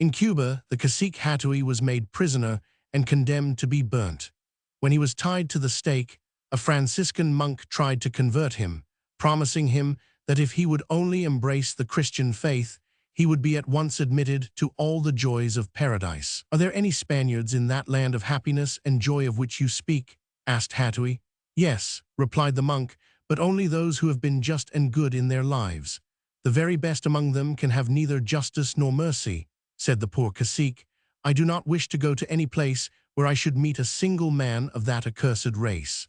In Cuba, the cacique Hatui was made prisoner and condemned to be burnt. When he was tied to the stake, a Franciscan monk tried to convert him, promising him that if he would only embrace the Christian faith, he would be at once admitted to all the joys of paradise. "Are there any Spaniards in that land of happiness and joy of which you speak?" asked Hatui. "Yes," replied the monk, "but only those who have been just and good in their lives. The very best among them can have neither justice nor mercy," said the poor cacique. "I do not wish to go to any place where I should meet a single man of that accursed race."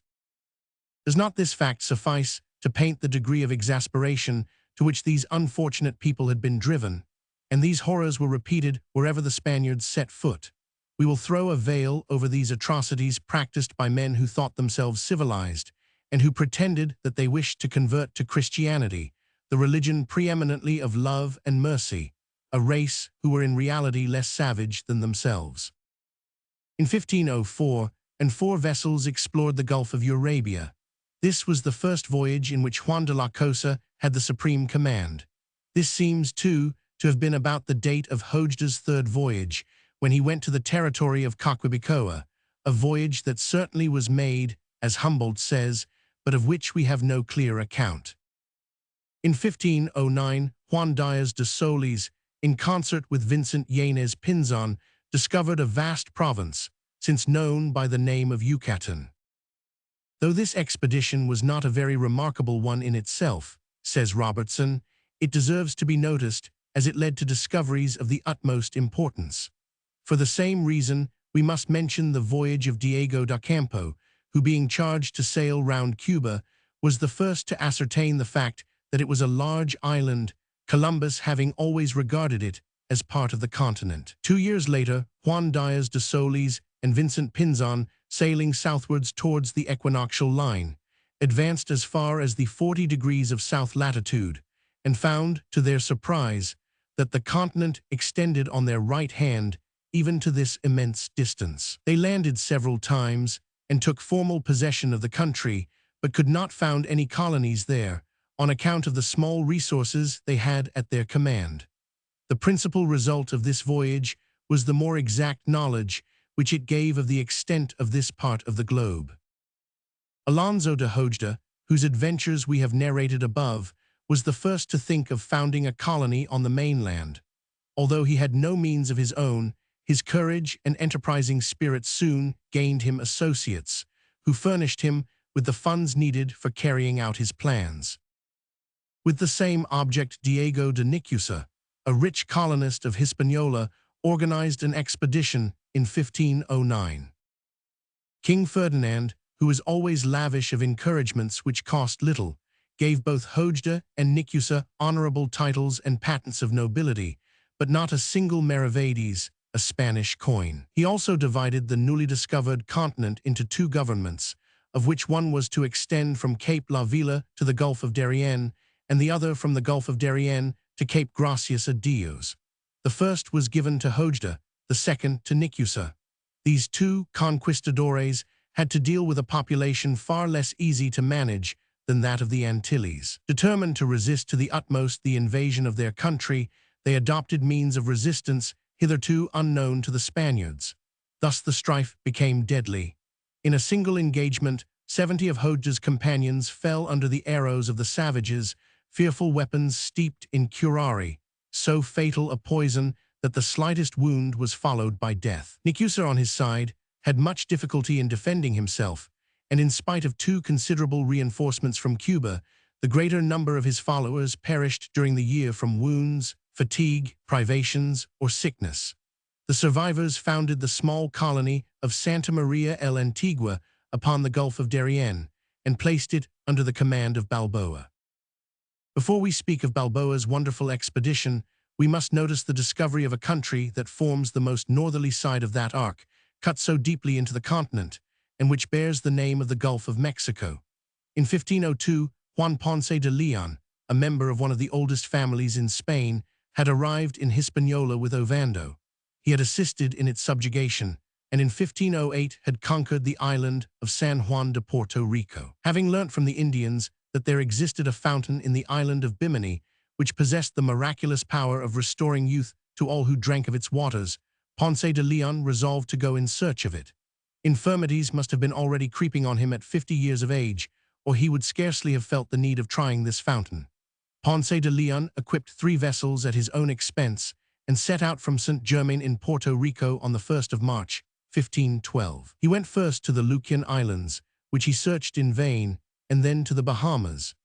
Does not this fact suffice to paint the degree of exasperation to which these unfortunate people had been driven? And these horrors were repeated wherever the Spaniards set foot. We will throw a veil over these atrocities practiced by men who thought themselves civilized, and who pretended that they wished to convert to Christianity, the religion preeminently of love and mercy, a race who were in reality less savage than themselves. In 1504, four vessels explored the Gulf of Eurabia. This was the first voyage in which Juan de la Cosa had the supreme command. This seems, too, to have been about the date of Hojda's third voyage, when he went to the territory of Coquibacoa, a voyage that certainly was made, as Humboldt says, but of which we have no clear account. In 1509, Juan Diaz de Solís, in concert with Vincent Yanez Pinzon, discovered a vast province, since known by the name of Yucatan. Though this expedition was not a very remarkable one in itself, says Robertson, it deserves to be noticed as it led to discoveries of the utmost importance. For the same reason, we must mention the voyage of Diego da Campo, who, being charged to sail round Cuba, was the first to ascertain the fact that it was a large island, Columbus having always regarded it as part of the continent. 2 years later, Juan Diaz de Solís and Vincent Pinzon, sailing southwards towards the equinoctial line, advanced as far as the 40 degrees of south latitude, and found, to their surprise, that the continent extended on their right hand even to this immense distance. They landed several times and took formal possession of the country, but could not found any colonies there, on account of the small resources they had at their command. The principal result of this voyage was the more exact knowledge which it gave of the extent of this part of the globe. Alonso de Hojda, whose adventures we have narrated above, was the first to think of founding a colony on the mainland. Although he had no means of his own, his courage and enterprising spirit soon gained him associates, who furnished him with the funds needed for carrying out his plans. With the same object, Diego de Nicusa, a rich colonist of Hispaniola, organized an expedition in 1509. King Ferdinand, who was always lavish of encouragements which cost little, gave both Hojda and Nicusa honorable titles and patents of nobility, but not a single maravedis, a Spanish coin. He also divided the newly discovered continent into 2 governments, of which one was to extend from Cape La Villa to the Gulf of Darien, and the other from the Gulf of Darien to Cape Gracias a Dios. The first was given to Hojda, the second to Nicusa. These 2 conquistadores had to deal with a population far less easy to manage than that of the Antilles. Determined to resist to the utmost the invasion of their country, they adopted means of resistance hitherto unknown to the Spaniards. Thus the strife became deadly. In a single engagement, 70 of Hojda's companions fell under the arrows of the savages, fearful weapons steeped in curare, so fatal a poison that the slightest wound was followed by death. Nicusa, on his side, had much difficulty in defending himself, and in spite of 2 considerable reinforcements from Cuba, the greater number of his followers perished during the year from wounds, fatigue, privations, or sickness. The survivors founded the small colony of Santa Maria el Antigua upon the Gulf of Darien, and placed it under the command of Balboa. Before we speak of Balboa's wonderful expedition, we must notice the discovery of a country that forms the most northerly side of that arc, cut so deeply into the continent, and which bears the name of the Gulf of Mexico. In 1502, Juan Ponce de Leon, a member of one of the oldest families in Spain, had arrived in Hispaniola with Ovando. He had assisted in its subjugation, and in 1508 had conquered the island of San Juan de Puerto Rico. Having learnt from the Indians that there existed a fountain in the island of Bimini, which possessed the miraculous power of restoring youth to all who drank of its waters, Ponce de Leon resolved to go in search of it. Infirmities must have been already creeping on him at 50 years of age, or he would scarcely have felt the need of trying this fountain. Ponce de Leon equipped 3 vessels at his own expense and set out from St. Germain in Puerto Rico on the 1st of March, 1512. He went first to the Lucian Islands, which he searched in vain, and then to the Bahamas.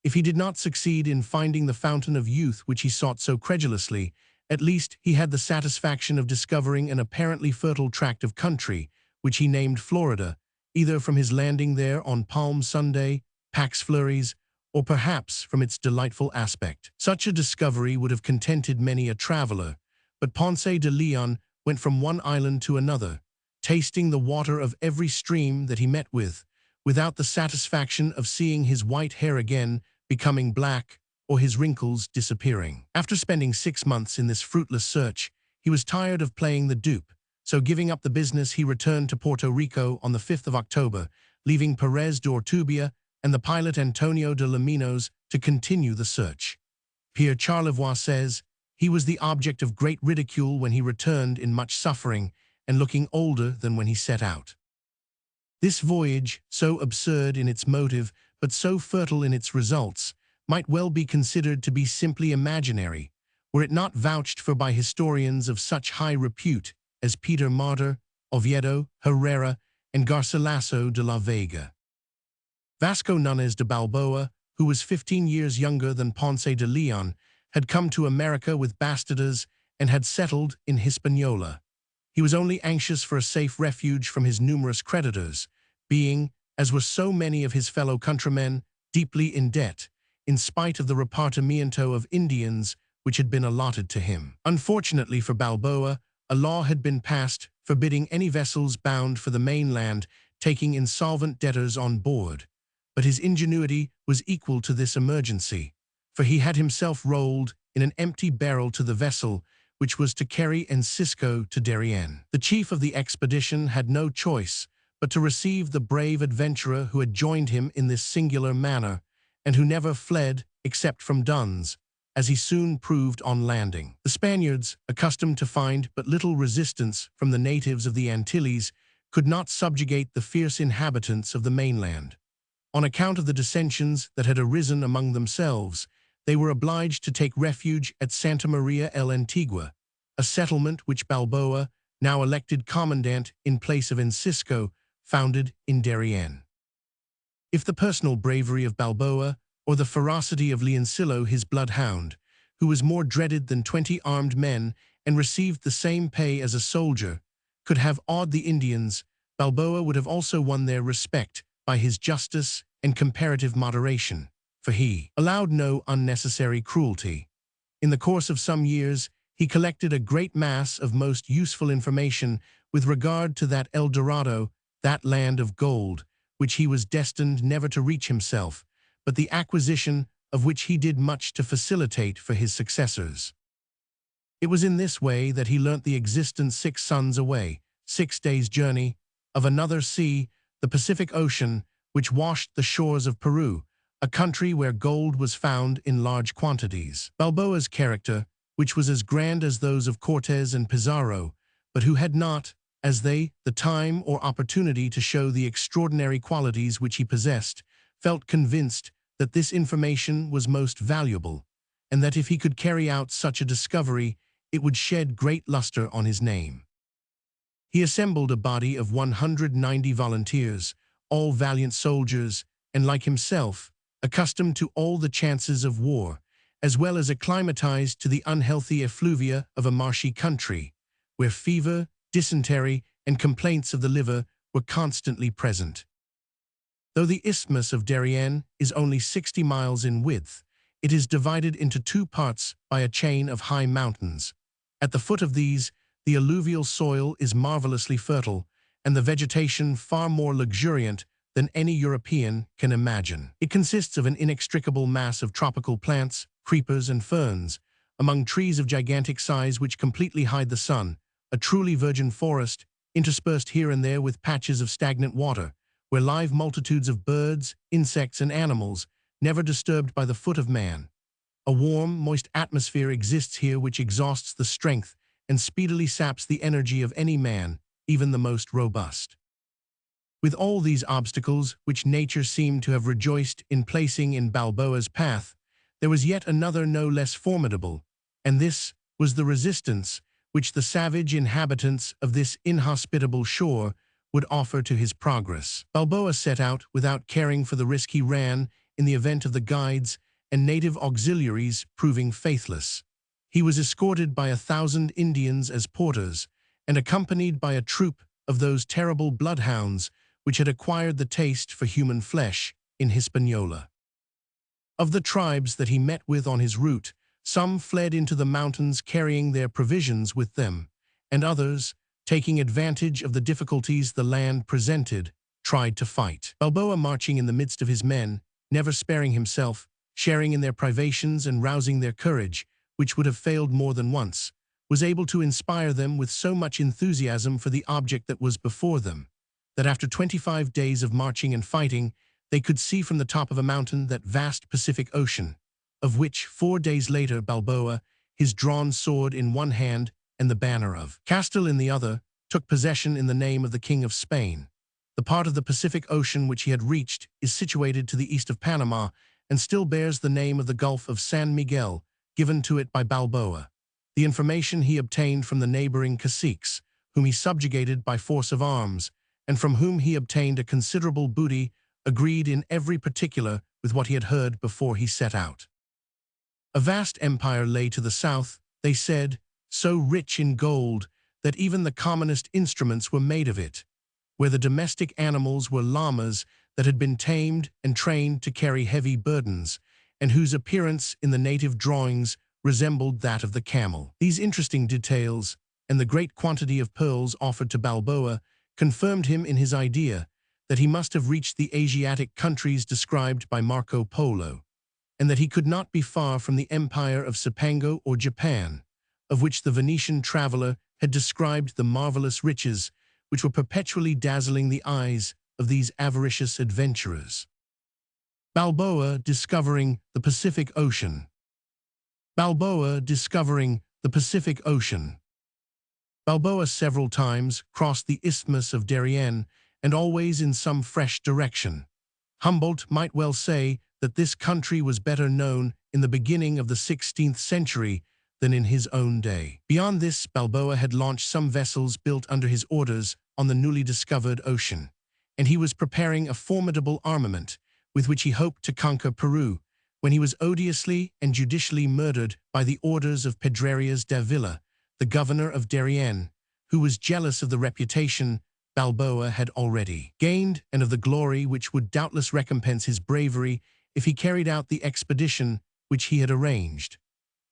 If he did not succeed in finding the fountain of youth which he sought so credulously, at least he had the satisfaction of discovering an apparently fertile tract of country, which he named Florida, either from his landing there on Palm Sunday, Pax Fleuris, or perhaps from its delightful aspect. Such a discovery would have contented many a traveler, but Ponce de Leon went from one island to another, tasting the water of every stream that he met with, without the satisfaction of seeing his white hair again becoming black or his wrinkles disappearing. After spending 6 months in this fruitless search, he was tired of playing the dupe, so giving up the business he returned to Puerto Rico on the 5th of October, leaving Perez de Ortubia and the pilot Antonio de Laminos to continue the search. Pierre Charlevoix says, he was the object of great ridicule when he returned in much suffering and looking older than when he set out. This voyage, so absurd in its motive but so fertile in its results, might well be considered to be simply imaginary, were it not vouched for by historians of such high repute as Peter Martyr, Oviedo, Herrera, and Garcilaso de la Vega. Vasco Núñez de Balboa, who was 15 years younger than Ponce de Leon, had come to America with bastardas and had settled in Hispaniola. He was only anxious for a safe refuge from his numerous creditors, being, as were so many of his fellow countrymen, deeply in debt, in spite of the repartimiento of Indians which had been allotted to him. Unfortunately for Balboa, a law had been passed forbidding any vessels bound for the mainland taking insolvent debtors on board, but his ingenuity was equal to this emergency, for he had himself rolled in an empty barrel to the vessel which was to carry Encisco to Darien. The chief of the expedition had no choice but to receive the brave adventurer who had joined him in this singular manner, and who never fled except from duns, as he soon proved on landing. The Spaniards, accustomed to find but little resistance from the natives of the Antilles, could not subjugate the fierce inhabitants of the mainland. On account of the dissensions that had arisen among themselves, they were obliged to take refuge at Santa Maria el Antigua, a settlement which Balboa, now elected commandant in place of Encisco, founded in Darien. If the personal bravery of Balboa, or the ferocity of Leoncillo his bloodhound, who was more dreaded than 20 armed men and received the same pay as a soldier, could have awed the Indians, Balboa would have also won their respect by his justice and comparative moderation, for he allowed no unnecessary cruelty. In the course of some years, he collected a great mass of most useful information with regard to that El Dorado, that land of gold, which he was destined never to reach himself, but the acquisition of which he did much to facilitate for his successors. It was in this way that he learnt the existence 6 suns away, 6 days' journey, of another sea, the Pacific Ocean, which washed the shores of Peru, a country where gold was found in large quantities. Balboa's character, which was as grand as those of Cortes and Pizarro, but who had not, as they, the time or opportunity to show the extraordinary qualities which he possessed, felt convinced that this information was most valuable, and that if he could carry out such a discovery, it would shed great luster on his name. He assembled a body of 190 volunteers, all valiant soldiers, and like himself, accustomed to all the chances of war, as well as acclimatized to the unhealthy effluvia of a marshy country, where fever, dysentery, and complaints of the liver were constantly present. Though the Isthmus of Darien is only 60 miles in width, it is divided into 2 parts by a chain of high mountains. At the foot of these, the alluvial soil is marvelously fertile, and the vegetation far more luxuriant than any European can imagine. It consists of an inextricable mass of tropical plants, creepers, and ferns, among trees of gigantic size which completely hide the sun, a truly virgin forest, interspersed here and there with patches of stagnant water, where live multitudes of birds, insects, and animals, never disturbed by the foot of man. A warm, moist atmosphere exists here which exhausts the strength and speedily saps the energy of any man, even the most robust. With all these obstacles, which nature seemed to have rejoiced in placing in Balboa's path, there was yet another no less formidable, and this was the resistance which the savage inhabitants of this inhospitable shore would offer to his progress. Balboa set out without caring for the risk he ran in the event of the guides and native auxiliaries proving faithless. He was escorted by 1,000 Indians as porters, and accompanied by a troop of those terrible bloodhounds which had acquired the taste for human flesh in Hispaniola. Of the tribes that he met with on his route, some fled into the mountains carrying their provisions with them, and others, taking advantage of the difficulties the land presented, tried to fight. Balboa, marching in the midst of his men, never sparing himself, sharing in their privations and rousing their courage, which would have failed more than once, was able to inspire them with so much enthusiasm for the object that was before them, that after 25 days of marching and fighting, they could see from the top of a mountain that vast Pacific Ocean, of which 4 days later Balboa, his drawn sword in one hand and the banner of Castile in the other, took possession in the name of the King of Spain. The part of the Pacific Ocean which he had reached is situated to the east of Panama and still bears the name of the Gulf of San Miguel, given to it by Balboa. The information he obtained from the neighboring caciques, whom he subjugated by force of arms, and from whom he obtained a considerable booty, agreed in every particular with what he had heard before he set out. A vast empire lay to the south, they said, so rich in gold that even the commonest instruments were made of it, where the domestic animals were llamas that had been tamed and trained to carry heavy burdens, and whose appearance in the native drawings resembled that of the camel. These interesting details, and the great quantity of pearls offered to Balboa, confirmed him in his idea that he must have reached the Asiatic countries described by Marco Polo, and that he could not be far from the empire of Cipango or Japan, of which the Venetian traveler had described the marvelous riches which were perpetually dazzling the eyes of these avaricious adventurers. Balboa discovering the Pacific Ocean. Balboa discovering the Pacific Ocean. Balboa several times crossed the Isthmus of Darien, and always in some fresh direction. Humboldt might well say that this country was better known in the beginning of the 16th century than in his own day. Beyond this, Balboa had launched some vessels built under his orders on the newly discovered ocean, and he was preparing a formidable armament with which he hoped to conquer Peru, when he was odiously and judicially murdered by the orders of Pedrarias Davila, the governor of Darien, who was jealous of the reputation Balboa had already gained and of the glory which would doubtless recompense his bravery if he carried out the expedition which he had arranged.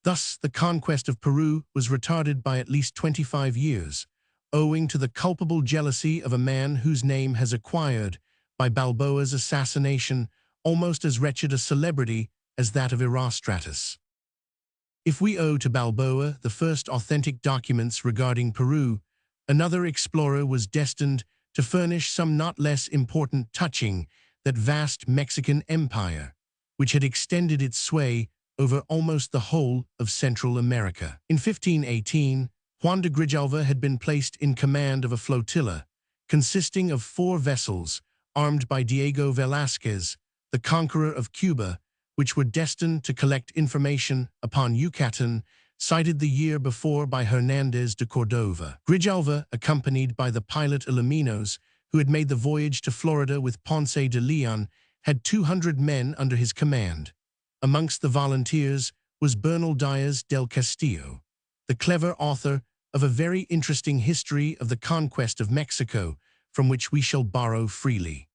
Thus, the conquest of Peru was retarded by at least 25 years, owing to the culpable jealousy of a man whose name has acquired, by Balboa's assassination, almost as wretched a celebrity as that of Erostratus. If we owe to Balboa the first authentic documents regarding Peru, another explorer was destined to furnish some not less important touching that vast Mexican empire, which had extended its sway over almost the whole of Central America. In 1518, Juan de Grijalva had been placed in command of a flotilla, consisting of 4 vessels, armed by Diego Velázquez, the conqueror of Cuba, which were destined to collect information upon Yucatan, cited the year before by Hernández de Cordova. Grijalva, accompanied by the pilot Iluminos, who had made the voyage to Florida with Ponce de Leon, had 200 men under his command. Amongst the volunteers was Bernal Diaz del Castillo, the clever author of a very interesting history of the conquest of Mexico, from which we shall borrow freely.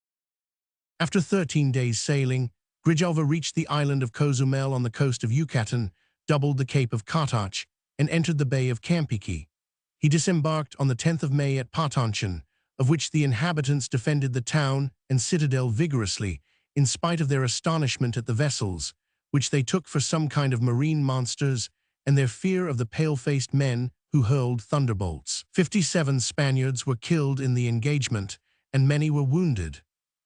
After 13 days sailing, Grijalva reached the island of Cozumel on the coast of Yucatan, doubled the Cape of Catache, and entered the Bay of Campeche. He disembarked on the 10th of May at Patonchon, of which the inhabitants defended the town and citadel vigorously, in spite of their astonishment at the vessels, which they took for some kind of marine monsters, and their fear of the pale-faced men who hurled thunderbolts. 57 Spaniards were killed in the engagement, and many were wounded.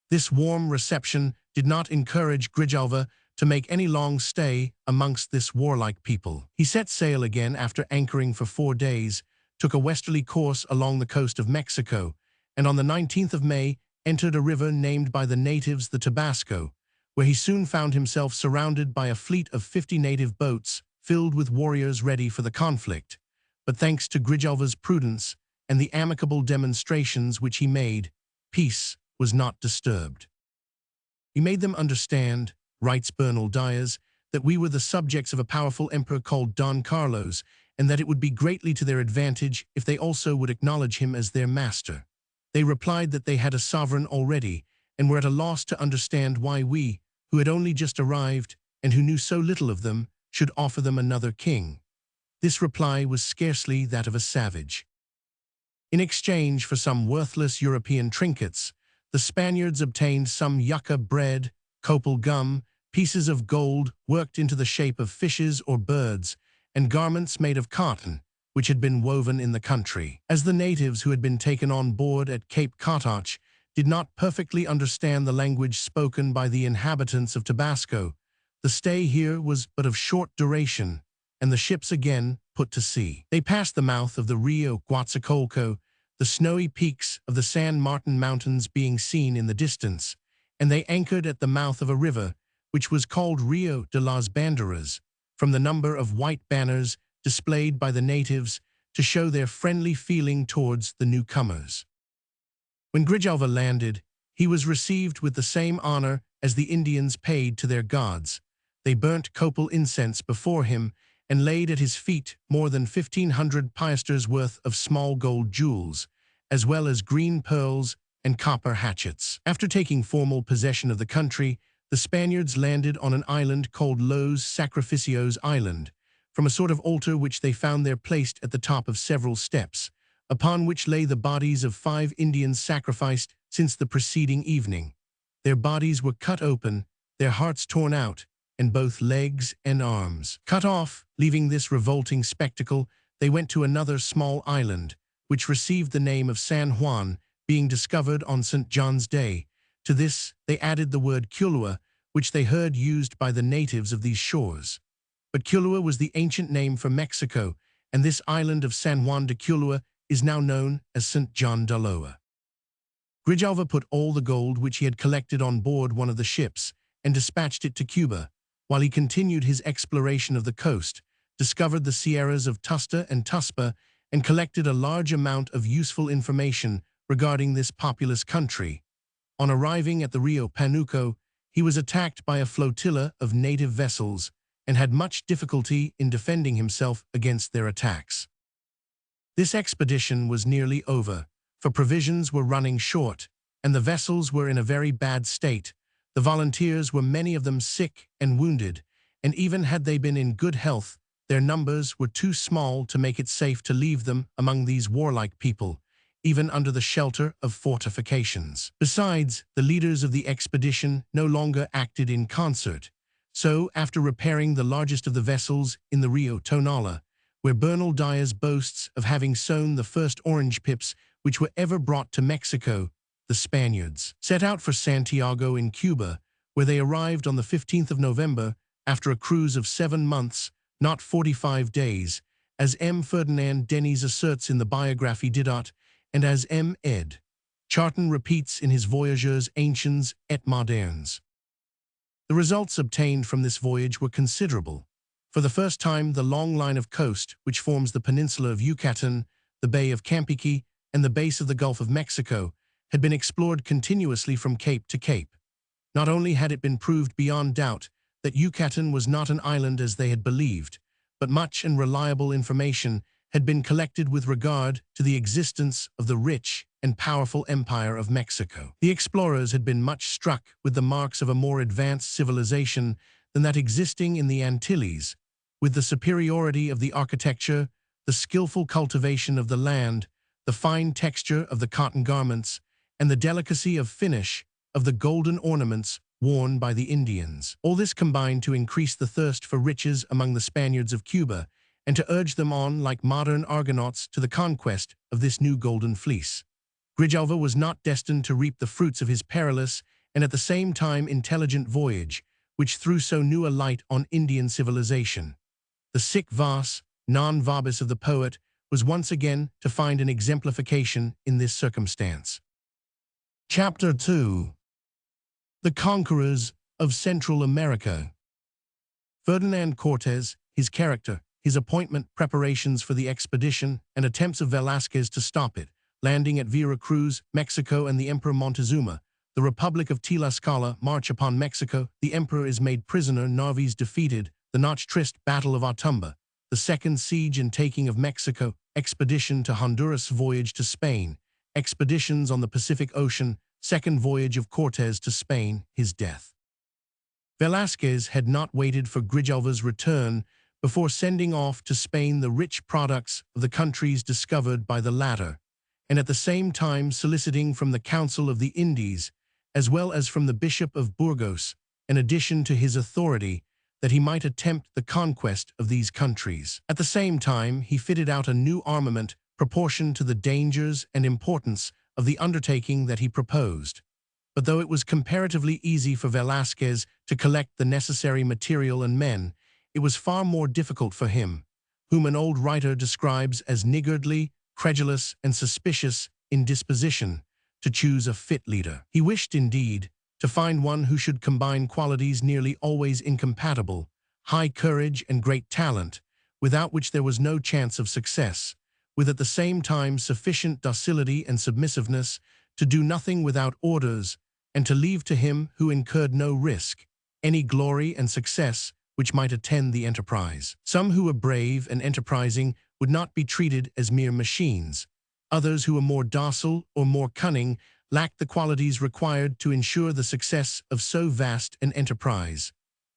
This warm reception did not encourage Grijalva to make any long stay amongst this warlike people. He set sail again after anchoring for 4 days, took a westerly course along the coast of Mexico, and on the 19th of May entered a river named by the natives the Tabasco, where he soon found himself surrounded by a fleet of 50 native boats filled with warriors ready for the conflict. But thanks to Grijalva's prudence and the amicable demonstrations which he made, peace was not disturbed. He made them understand, writes Bernal Dias, that we were the subjects of a powerful emperor called Don Carlos, and that it would be greatly to their advantage if they also would acknowledge him as their master. They replied that they had a sovereign already, and were at a loss to understand why we, who had only just arrived, and who knew so little of them, should offer them another king. This reply was scarcely that of a savage. In exchange for some worthless European trinkets, the Spaniards obtained some yucca bread, copal gum, pieces of gold worked into the shape of fishes or birds, and garments made of cotton, which had been woven in the country. As the natives who had been taken on board at Cape Cotach did not perfectly understand the language spoken by the inhabitants of Tabasco, the stay here was but of short duration, and the ships again put to sea. They passed the mouth of the Rio Guatzacolco, the snowy peaks of the San Martin Mountains being seen in the distance, and they anchored at the mouth of a river, which was called Rio de las Banderas, from the number of white banners displayed by the natives to show their friendly feeling towards the newcomers. When Grijalva landed, he was received with the same honor as the Indians paid to their gods. They burnt copal incense before him and laid at his feet more than 1,500 piastres worth of small gold jewels, as well as green pearls and copper hatchets. After taking formal possession of the country, the Spaniards landed on an island called Los Sacrificios Island, from a sort of altar which they found there placed at the top of several steps, upon which lay the bodies of 5 Indians sacrificed since the preceding evening. Their bodies were cut open, their hearts torn out, and both legs and arms cut off. Leaving this revolting spectacle, they went to another small island, which received the name of San Juan, being discovered on St. John's Day. To this they added the word Culua, which they heard used by the natives of these shores. But Culua was the ancient name for Mexico, and this island of San Juan de Culua is now known as St. John de Loa. Grijalva put all the gold which he had collected on board one of the ships and dispatched it to Cuba, while he continued his exploration of the coast, discovered the sierras of Tusta and Tuspa, and collected a large amount of useful information regarding this populous country. On arriving at the Rio Panuco, he was attacked by a flotilla of native vessels and had much difficulty in defending himself against their attacks. This expedition was nearly over, for provisions were running short, and the vessels were in a very bad state. The volunteers were many of them sick and wounded, and even had they been in good health, their numbers were too small to make it safe to leave them among these warlike people, even under the shelter of fortifications. Besides, the leaders of the expedition no longer acted in concert. So, after repairing the largest of the vessels in the Rio Tonala, where Bernal Dias boasts of having sown the first orange pips which were ever brought to Mexico, the Spaniards set out for Santiago in Cuba, where they arrived on the 15th of November after a cruise of 7 months, not 45 days, as M. Ferdinand Denis asserts in the Biographie d'Idot, and as M. Ed. Charton repeats in his Voyageurs Anciens et Modernes. The results obtained from this voyage were considerable. For the first time, the long line of coast, which forms the peninsula of Yucatan, the Bay of Campeche, and the base of the Gulf of Mexico, had been explored continuously from cape to cape. Not only had it been proved beyond doubt that Yucatan was not an island as they had believed, but much and reliable information had been collected with regard to the existence of the rich and powerful empire of Mexico. The explorers had been much struck with the marks of a more advanced civilization than that existing in the Antilles, with the superiority of the architecture, the skillful cultivation of the land, the fine texture of the cotton garments, and the delicacy of finish of the golden ornaments worn by the Indians. All this combined to increase the thirst for riches among the Spaniards of Cuba, and to urge them on like modern Argonauts to the conquest of this new golden fleece. Grijalva was not destined to reap the fruits of his perilous and at the same time intelligent voyage, which threw so new a light on Indian civilization. The sic vas, non vobis of the poet was once again to find an exemplification in this circumstance. Chapter 2. The Conquerors of Central America. Ferdinand Cortés, his character, his appointment, preparations for the expedition, and attempts of Velázquez to stop it, landing at Vera Cruz, Mexico, and the Emperor Montezuma. The Republic of Tlaxcala march upon Mexico. The emperor is made prisoner. Narvaez defeated. The Noche Triste, Battle of Otumba. The second siege and taking of Mexico. Expedition to Honduras. Voyage to Spain. Expeditions on the Pacific Ocean. Second voyage of Cortés to Spain. His death. Velázquez had not waited for Grijalva's return before sending off to Spain the rich products of the countries discovered by the latter, and at the same time soliciting from the Council of the Indies, as well as from the Bishop of Burgos, an addition to his authority, that he might attempt the conquest of these countries. At the same time, he fitted out a new armament proportioned to the dangers and importance of the undertaking that he proposed. But though it was comparatively easy for Velázquez to collect the necessary material and men, it was far more difficult for him, whom an old writer describes as niggardly, credulous, and suspicious in disposition, to choose a fit leader. He wished, indeed, to find one who should combine qualities nearly always incompatible, high courage and great talent, without which there was no chance of success, with at the same time sufficient docility and submissiveness to do nothing without orders, and to leave to him who incurred no risk, any glory and success which might attend the enterprise. Some who were brave and enterprising would not be treated as mere machines. Others who were more docile or more cunning lacked the qualities required to ensure the success of so vast an enterprise.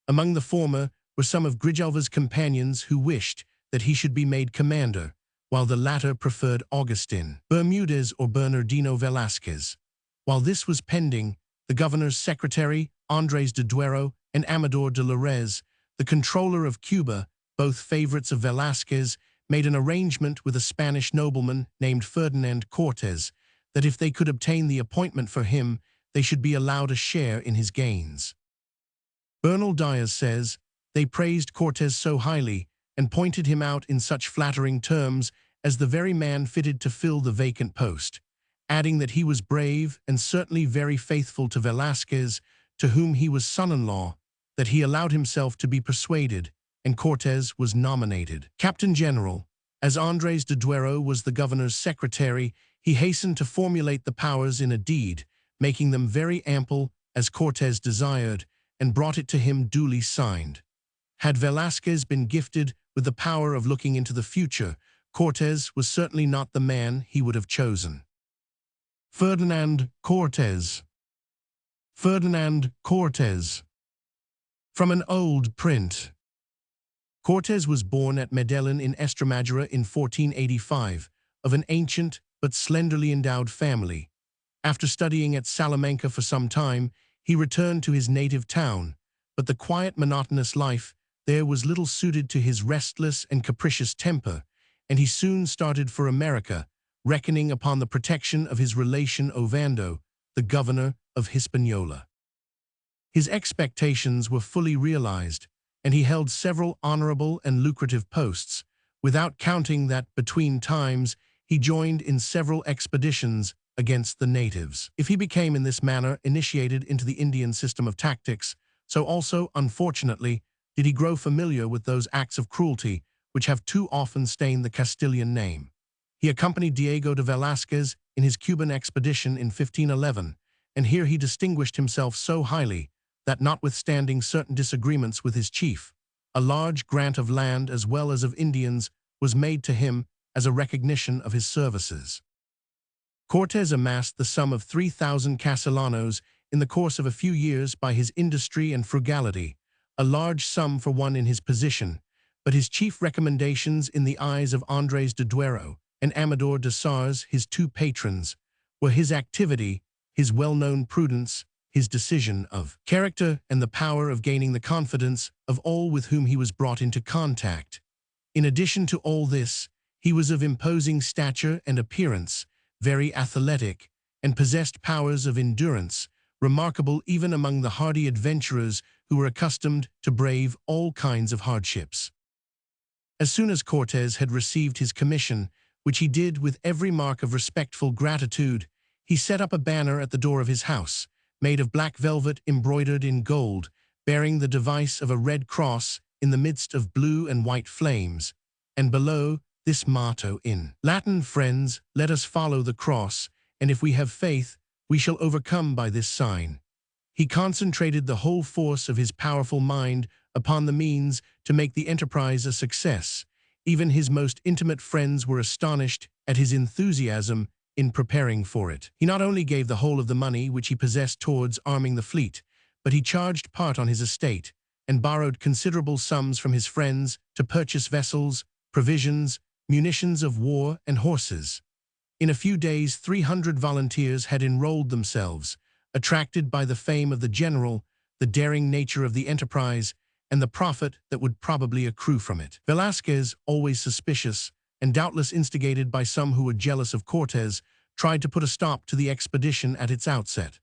Among the former were some of Grijalva's companions who wished that he should be made commander, while the latter preferred Agustin Bermudez or Bernardino Velázquez. While this was pending, the governor's secretary, Andrés de Duero, and Amador de Larez, the controller of Cuba, both favorites of Velázquez, made an arrangement with a Spanish nobleman named Ferdinand Cortés that if they could obtain the appointment for him, they should be allowed a share in his gains. Bernal Diaz says, "They praised Cortés so highly and pointed him out in such flattering terms as the very man fitted to fill the vacant post, adding that he was brave and certainly very faithful to Velázquez, to whom he was son-in-law, that he allowed himself to be persuaded, and Cortés was nominated Captain General. As Andrés de Duero was the governor's secretary, he hastened to formulate the powers in a deed, making them very ample, as Cortés desired, and brought it to him duly signed. Had Velázquez been gifted with the power of looking into the future, Cortés was certainly not the man he would have chosen. Ferdinand Cortés. Ferdinand Cortés. From an old print. Cortés was born at Medellin in Estremadura in 1485, of an ancient but slenderly endowed family. After studying at Salamanca for some time, he returned to his native town, but the quiet, monotonous life there was little suited to his restless and capricious temper, and he soon started for America, reckoning upon the protection of his relation Ovando, the governor of Hispaniola. His expectations were fully realized, and he held several honorable and lucrative posts, without counting that, between times, he joined in several expeditions against the natives. If he became in this manner initiated into the Indian system of tactics, so also, unfortunately, did he grow familiar with those acts of cruelty which have too often stained the Castilian name. He accompanied Diego de Velázquez in his Cuban expedition in 1511, and here he distinguished himself so highly that, notwithstanding certain disagreements with his chief, a large grant of land as well as of Indians was made to him as a recognition of his services. Cortés amassed the sum of 3,000 castellanos in the course of a few years by his industry and frugality, a large sum for one in his position, but his chief recommendations in the eyes of Andrés de Duero and Amador de Sars, his two patrons, were his activity, his well-known prudence, his decision of character, and the power of gaining the confidence of all with whom he was brought into contact. In addition to all this, he was of imposing stature and appearance, very athletic, and possessed powers of endurance, remarkable even among the hardy adventurers who were accustomed to brave all kinds of hardships. As soon as Cortés had received his commission, which he did with every mark of respectful gratitude, he set up a banner at the door of his house, made of black velvet embroidered in gold, bearing the device of a red cross in the midst of blue and white flames, and below this motto in Latin: "Friends, let us follow the cross, and if we have faith, we shall overcome by this sign." He concentrated the whole force of his powerful mind upon the means to make the enterprise a success. Even his most intimate friends were astonished at his enthusiasm in preparing for it. He not only gave the whole of the money which he possessed towards arming the fleet, but he charged part on his estate and borrowed considerable sums from his friends to purchase vessels, provisions, munitions of war, and horses. In a few days, 300 volunteers had enrolled themselves, attracted by the fame of the general, the daring nature of the enterprise, and the profit that would probably accrue from it. Velázquez, always suspicious, and doubtless instigated by some who were jealous of Cortés, tried to put a stop to the expedition at its outset.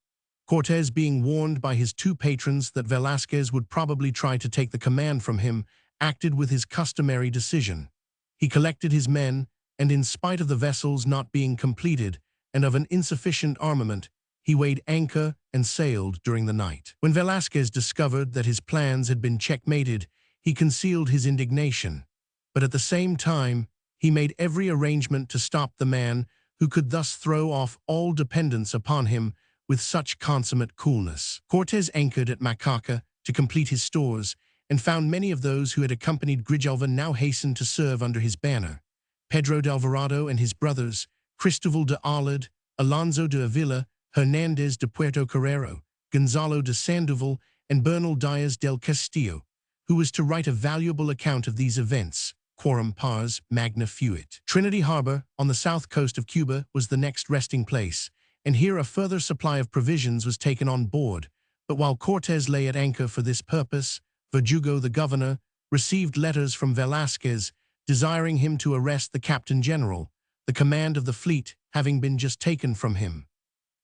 Cortés, being warned by his two patrons that Velázquez would probably try to take the command from him, acted with his customary decision. He collected his men, and in spite of the vessels not being completed and of an insufficient armament, he weighed anchor and sailed during the night. When Velázquez discovered that his plans had been checkmated, he concealed his indignation, but at the same time, he made every arrangement to stop the man who could thus throw off all dependence upon him with such consummate coolness. Cortés anchored at Macaca to complete his stores, and found many of those who had accompanied Grijalva now hastened to serve under his banner. Pedro de Alvarado and his brothers, Cristobal de Aulid, Alonso de Avila, Hernández de Puerto Carrero, Gonzalo de Sandoval, and Bernal Diaz del Castillo, who was to write a valuable account of these events, quorum pars magna fuit. Trinity Harbor, on the south coast of Cuba, was the next resting place, and here a further supply of provisions was taken on board. But while Cortés lay at anchor for this purpose, Verdugo, the governor, received letters from Velázquez desiring him to arrest the captain general, the command of the fleet having been just taken from him.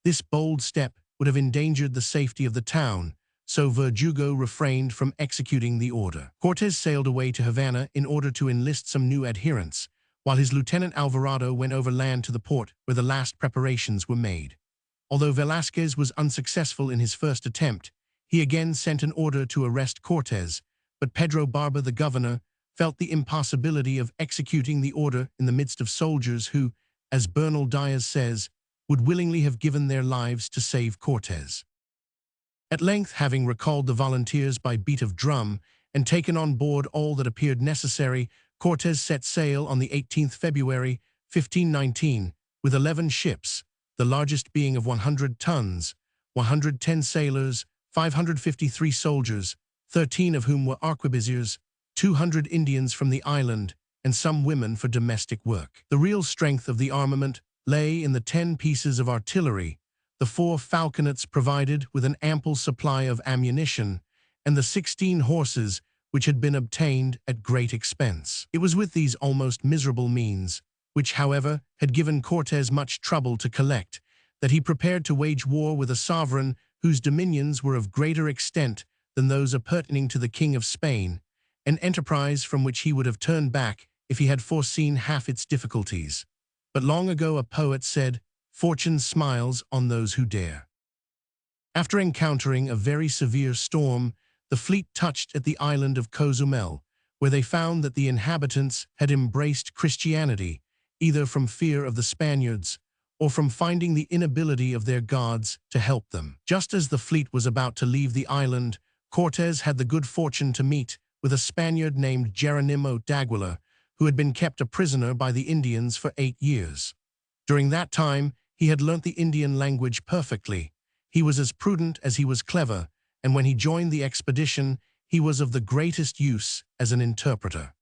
This bold step would have endangered the safety of the town, so Verdugo refrained from executing the order. Cortés sailed away to Havana in order to enlist some new adherents, while his lieutenant Alvarado went overland to the port where the last preparations were made. Although Velázquez was unsuccessful in his first attempt, he again sent an order to arrest Cortés, but Pedro Barba, the governor, felt the impossibility of executing the order in the midst of soldiers who, as Bernal Diaz says, would willingly have given their lives to save Cortés. At length, having recalled the volunteers by beat of drum and taken on board all that appeared necessary, Cortés set sail on the 18th February, 1519, with 11 ships, the largest being of 100 tons, 110 sailors, 553 soldiers, 13 of whom were arquebusiers, 200 Indians from the island, and some women for domestic work. The real strength of the armament lay in the 10 pieces of artillery, the 4 falconets provided with an ample supply of ammunition, and the 16 horses which had been obtained at great expense. It was with these almost miserable means, which, however, had given Cortés much trouble to collect, that he prepared to wage war with a sovereign whose dominions were of greater extent than those appertaining to the King of Spain, an enterprise from which he would have turned back if he had foreseen half its difficulties. But long ago a poet said, "Fortune smiles on those who dare." After encountering a very severe storm, the fleet touched at the island of Cozumel, where they found that the inhabitants had embraced Christianity, either from fear of the Spaniards or from finding the inability of their gods to help them. Just as the fleet was about to leave the island, Cortés had the good fortune to meet with a Spaniard named Geronimo d'Aguilar, who had been kept a prisoner by the Indians for 8 years. During that time, he had learnt the Indian language perfectly. He was as prudent as he was clever, and when he joined the expedition, he was of the greatest use as an interpreter.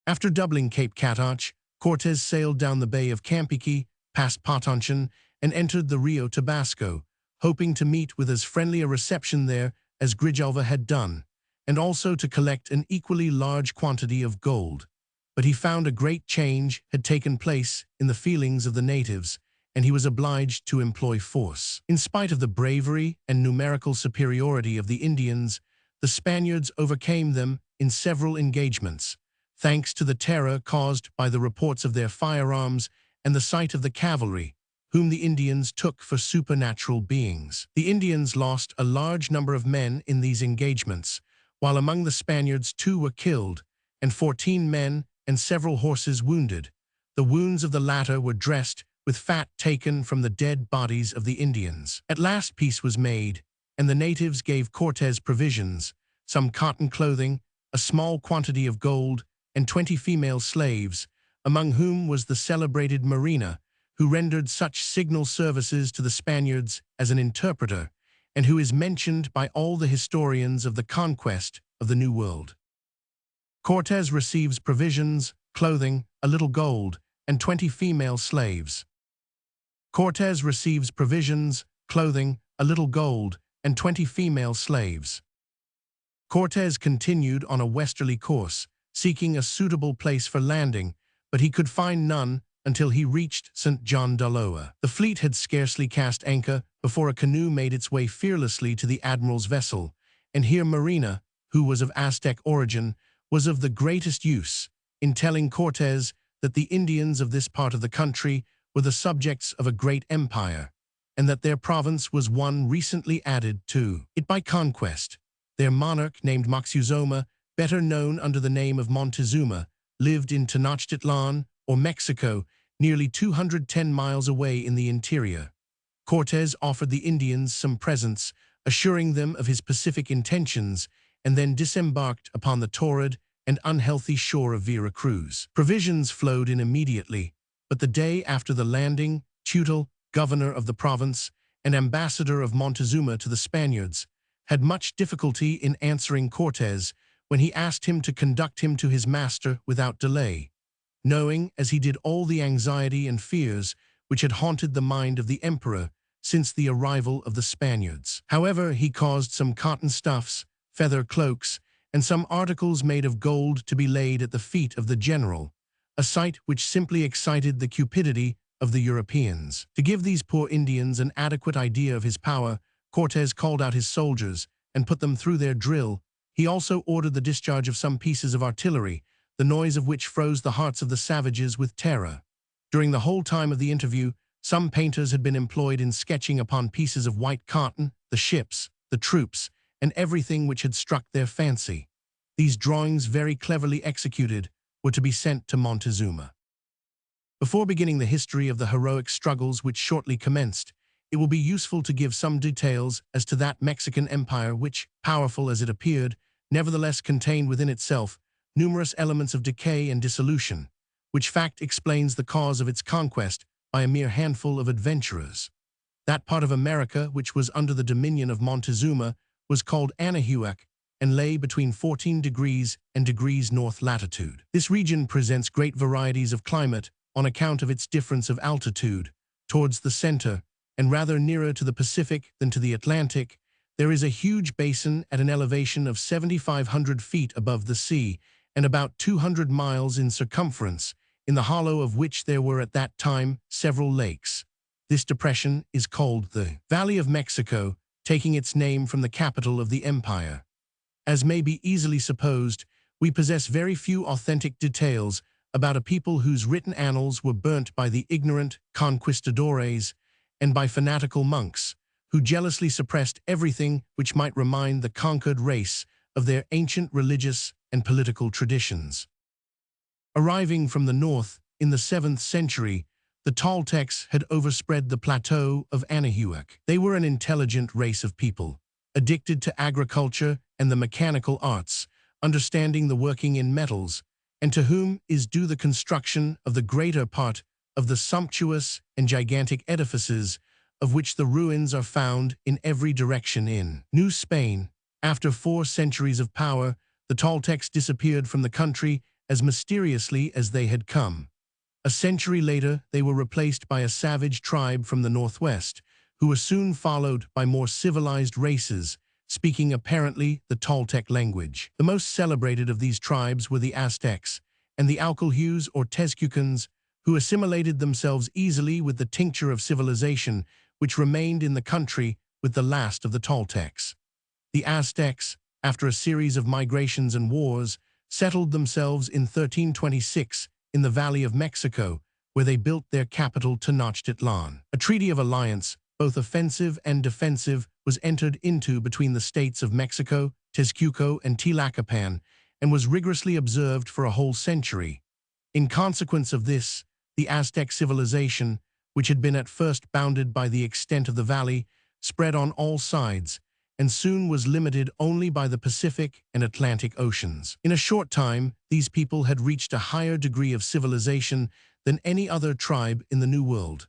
After doubling Cape Catache, Cortés sailed down the Bay of Campeche, past Potonchan, and entered the Rio Tabasco, hoping to meet with as friendly a reception there as Grijalva had done, and also to collect an equally large quantity of gold. But he found a great change had taken place in the feelings of the natives, and he was obliged to employ force. In spite of the bravery and numerical superiority of the Indians, the Spaniards overcame them in several engagements, thanks to the terror caused by the reports of their firearms and the sight of the cavalry, whom the Indians took for supernatural beings. The Indians lost a large number of men in these engagements, while among the Spaniards 2 were killed, and 14 men and several horses wounded. The wounds of the latter were dressed with fat taken from the dead bodies of the Indians. At last peace was made, and the natives gave Cortés provisions, some cotton clothing, a small quantity of gold, and 20 female slaves, among whom was the celebrated Marina, who rendered such signal services to the Spaniards as an interpreter, and who is mentioned by all the historians of the conquest of the New World. Cortés receives provisions, clothing, a little gold, and 20 female slaves. Cortés receives provisions, clothing, a little gold, and 20 female slaves. Cortés continued on a westerly course, seeking a suitable place for landing, but he could find none until he reached St. John d'Ulloa. The fleet had scarcely cast anchor before a canoe made its way fearlessly to the admiral's vessel, and here Marina, who was of Aztec origin, was of the greatest use in telling Cortés that the Indians of this part of the country were the subjects of a great empire, and that their province was one recently added to it by conquest. Their monarch, named Moctezuma, better known under the name of Montezuma, lived in Tenochtitlan, or Mexico, nearly 210 miles away in the interior. Cortés offered the Indians some presents, assuring them of his pacific intentions, and then disembarked upon the torrid and unhealthy shore of Vera Cruz. Provisions flowed in immediately, but the day after the landing, Tutel, governor of the province and ambassador of Montezuma to the Spaniards, had much difficulty in answering Cortés when he asked him to conduct him to his master without delay, knowing as he did all the anxiety and fears which had haunted the mind of the emperor since the arrival of the Spaniards. However, he caused some cotton stuffs, feather cloaks, and some articles made of gold to be laid at the feet of the general, a sight which simply excited the cupidity of the Europeans. To give these poor Indians an adequate idea of his power, Cortés called out his soldiers and put them through their drill. He also ordered the discharge of some pieces of artillery, the noise of which froze the hearts of the savages with terror. During the whole time of the interview, some painters had been employed in sketching upon pieces of white cotton the ships, the troops, and everything which had struck their fancy. These drawings, very cleverly executed, were to be sent to Montezuma. Before beginning the history of the heroic struggles which shortly commenced, it will be useful to give some details as to that Mexican empire which, powerful as it appeared, nevertheless contained within itself numerous elements of decay and dissolution, which fact explains the cause of its conquest by a mere handful of adventurers. That part of America which was under the dominion of Montezuma was called Anahuac and lay between 14 degrees and degrees north latitude. This region presents great varieties of climate on account of its difference of altitude. Towards the center, and rather nearer to the Pacific than to the Atlantic, there is a huge basin at an elevation of 7,500 feet above the sea and about 200 miles in circumference, in the hollow of which there were at that time several lakes. This depression is called the Valley of Mexico, taking its name from the capital of the empire. As may be easily supposed, we possess very few authentic details about a people whose written annals were burnt by the ignorant conquistadores and by fanatical monks, who jealously suppressed everything which might remind the conquered race of their ancient religious and political traditions. Arriving from the north in the 7th century, the Toltecs had overspread the plateau of Anahuac. They were an intelligent race of people, addicted to agriculture and the mechanical arts, understanding the working in metals, and to whom is due the construction of the greater part of the sumptuous and gigantic edifices of which the ruins are found in every direction in New Spain. After 4 centuries of power, the Toltecs disappeared from the country as mysteriously as they had come. A century later, they were replaced by a savage tribe from the northwest, who were soon followed by more civilized races, speaking apparently the Toltec language. The most celebrated of these tribes were the Aztecs and the Alcolhues or Tezcucans, who assimilated themselves easily with the tincture of civilization which remained in the country with the last of the Toltecs. The Aztecs, after a series of migrations and wars, settled themselves in 1326 in the Valley of Mexico, where they built their capital Tenochtitlan. A treaty of alliance, both offensive and defensive, was entered into between the states of Mexico, Tezcuco, and Tlacopan, and was rigorously observed for a whole century. In consequence of this, the Aztec civilization, which had been at first bounded by the extent of the valley, spread on all sides, and soon was limited only by the Pacific and Atlantic Oceans. In a short time, these people had reached a higher degree of civilization than any other tribe in the New World.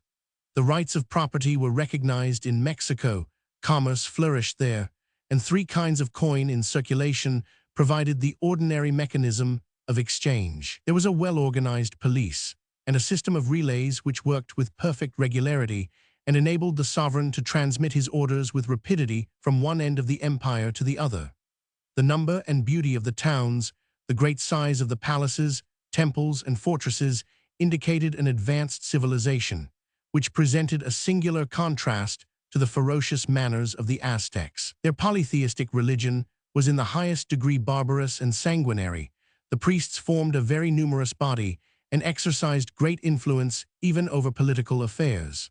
The rights of property were recognized in Mexico, commerce flourished there, and 3 kinds of coin in circulation provided the ordinary mechanism of exchange. There was a well-organized police, and a system of relays which worked with perfect regularity and enabled the sovereign to transmit his orders with rapidity from one end of the empire to the other. The number and beauty of the towns, the great size of the palaces, temples, and fortresses indicated an advanced civilization, which presented a singular contrast to the ferocious manners of the Aztecs. Their polytheistic religion was in the highest degree barbarous and sanguinary. The priests formed a very numerous body and exercised great influence even over political affairs.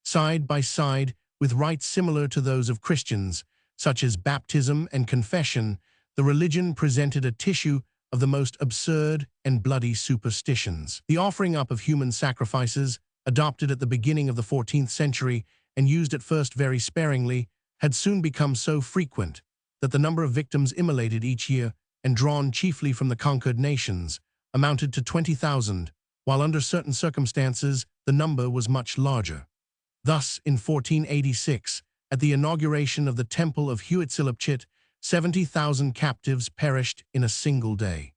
Side by side with rites similar to those of Christians, such as baptism and confession, the religion presented a tissue of the most absurd and bloody superstitions. The offering up of human sacrifices, adopted at the beginning of the 14th century and used at first very sparingly, had soon become so frequent that the number of victims immolated each year, and drawn chiefly from the conquered nations, amounted to 20,000, while under certain circumstances the number was much larger. Thus, in 1486, at the inauguration of the Temple of Huitzilopochtli, 70,000 captives perished in a single day.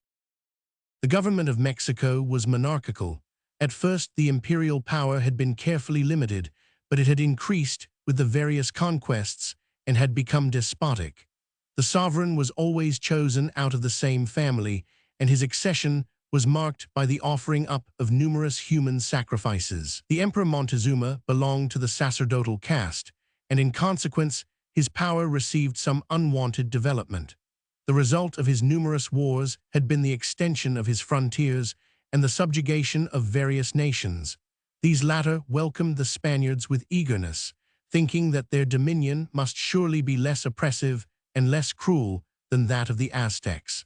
The government of Mexico was monarchical. At first, the imperial power had been carefully limited, but it had increased with the various conquests and had become despotic. The sovereign was always chosen out of the same family, and his accession was marked by the offering up of numerous human sacrifices. The Emperor Montezuma belonged to the sacerdotal caste, and in consequence, his power received some unwanted development. The result of his numerous wars had been the extension of his frontiers and the subjugation of various nations. These latter welcomed the Spaniards with eagerness, thinking that their dominion must surely be less oppressive and less cruel than that of the Aztecs.